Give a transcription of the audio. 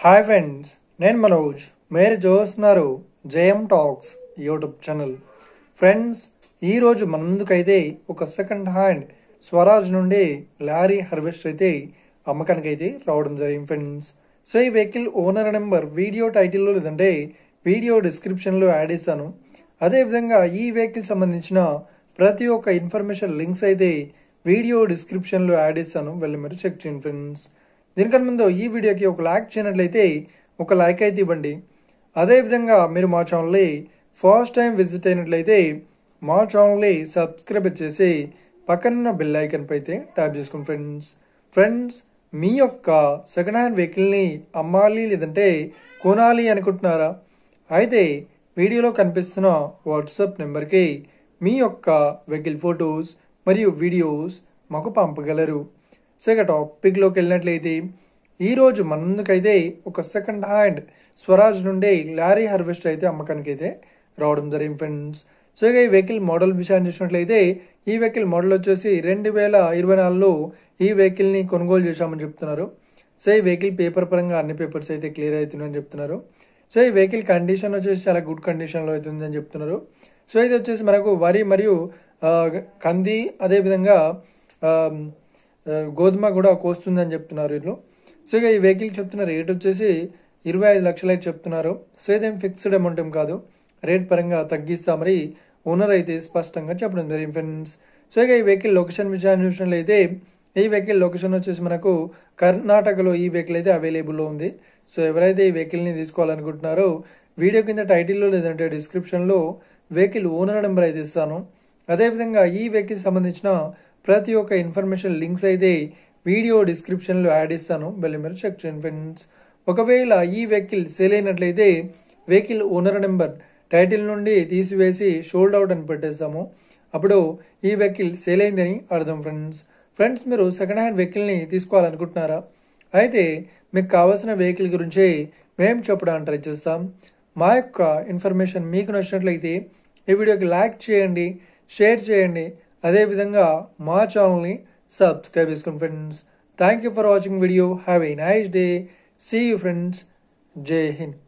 Hi friends, నేను మనోజ్. మీరు చూస్తున్నారు JM talks YouTube channel. Friends, ఈరోజు మన ముందుకైతే ఒక సెకండ్ హ్యాండ్ స్వరాజ్ నుండి లారీ హార్వెస్టర్ అయితే అమ్మకానికి అయితే రావడం జరిగింది ఫ్రెండ్స్. సో ఈ వెహికల్ ఓనర్ నెంబర్ వీడియో టైటిల్లో లేదంటే వీడియో డిస్క్రిప్షన్లో యాడ్ చేస్తాను. అదేవిధంగా ఈ వెహికల్ సంబంధించిన ప్రతి ఒక్క ఇన్ఫర్మేషన్ లింక్స్ అయితే వీడియో డిస్క్రిప్షన్లో యాడ్ చేస్తాను, వెళ్ళి మీరు చెక్ చేయండి ఫ్రెండ్స్. దీనికన్నా ముందు ఈ వీడియోకి ఒక లైక్ చేయనట్లయితే ఒక లైక్ అయితే ఇవ్వండి. అదేవిధంగా మీరు మా ఛానల్ని ఫస్ట్ టైం విజిట్ అయినట్లయితే మా ఛానల్ని సబ్స్క్రైబ్ చేసి పక్కనున్న బెల్ ఐకన్ పై అయితే ట్యాప్ చేసుకోండి ఫ్రెండ్స్. మీ యొక్క సెకండ్ హ్యాండ్ వెహికల్ని అమ్మాలి లేదంటే కొనాలి అనుకుంటున్నారా? అయితే వీడియోలో కనిపిస్తున్న వాట్సాప్ నెంబర్కి మీ యొక్క వెహికల్ ఫొటోస్ మరియు వీడియోస్ మాకు పంపగలరు. సో ఇక టాపిక్లోకి వెళ్ళినట్లయితే ఈరోజు మన ముందుకైతే ఒక సెకండ్ హ్యాండ్ స్వరాజ్ నుండి లారీ హార్వెస్టర్ అయితే అమ్మకానికి అయితే రావడం జరిగింది ఫ్రెండ్స్. సో ఇక ఈ వెహికల్ మోడల్ విషయాన్ని చూసినట్లయితే ఈ వెహికల్ మోడల్ వచ్చేసి 2024లో ఈ వెహికల్ని కొనుగోలు చేశామని చెప్తున్నారు. సో ఈ వెహికల్ పేపర్ పరంగా అన్ని పేపర్స్ అయితే క్లియర్ అవుతున్నాయని చెప్తున్నారు. సో ఈ వెహికల్ కండిషన్ వచ్చేసి చాలా గుడ్ కండిషన్లో అవుతుందని చెప్తున్నారు. సో ఇది వచ్చేసి మనకు వరి మరియు కంది అదేవిధంగా గోధుమ కూడా కోస్తుందని చెప్తున్నారు వీళ్ళు. సో ఇక ఈ వెహికల్ చెప్తున్న రేట్ వచ్చేసి 25 లక్షలు అయితే చెప్తున్నారు. సో ఇదేం ఫిక్స్డ్ అమౌంట్ ఏం కాదు, రేట్ పరంగా తగ్గిస్తా మరి ఓనర్ అయితే స్పష్టంగా చెప్పడం జరిగింది ఫ్రెండ్స్. సో ఇక ఈ వెహికల్ లొకేషన్ విషయాన్ని చూసినట్లయితే ఈ వెహికల్ లొకేషన్ వచ్చేసి మనకు కర్ణాటకలో ఈ వెహికల్ అయితే అవైలబుల్లో ఉంది. సో ఎవరైతే ఈ వెహికల్ని తీసుకోవాలనుకుంటున్నారో వీడియో కింద టైటిల్లో లేదంటే డిస్క్రిప్షన్లో వెహికల్ ఓనర్ నెంబర్ అయితే ఇస్తాను. అదేవిధంగా ఈ వెహికల్ సంబంధించిన ప్రతి ఒక్క ఇన్ఫర్మేషన్ లింక్స్ అయితే వీడియో డిస్క్రిప్షన్లో యాడ్ ఇస్తాను, వెళ్ళి మీరు చెక్ చేయండి ఫ్రెండ్స్. ఒకవేళ ఈ వెహికల్ సేల్ అయినట్లయితే వెహికల్ ఓనర్ నెంబర్ టైటిల్ నుండి తీసివేసి షోల్డ్ అవుట్ అని పెట్టేస్తాము. అప్పుడు ఈ వెహికల్ సేల్ అయిందని అర్థం ఫ్రెండ్స్. మీరు సెకండ్ హ్యాండ్ వెహికల్ని తీసుకోవాలనుకుంటున్నారా? అయితే మీకు కావాల్సిన వెహికల్ గురించి మేము చెప్పడానికి ట్రై చేస్తాం. మా యొక్క ఇన్ఫర్మేషన్ మీకు నచ్చినట్లయితే ఈ వీడియోకి లైక్ చేయండి, షేర్ చేయండి, అదేవిధంగా మా ఛానల్ని సబ్స్క్రైబ్ చేసుకోండి friends. Thank you for watching video. Have a nice day. See you friends. జై హింద్.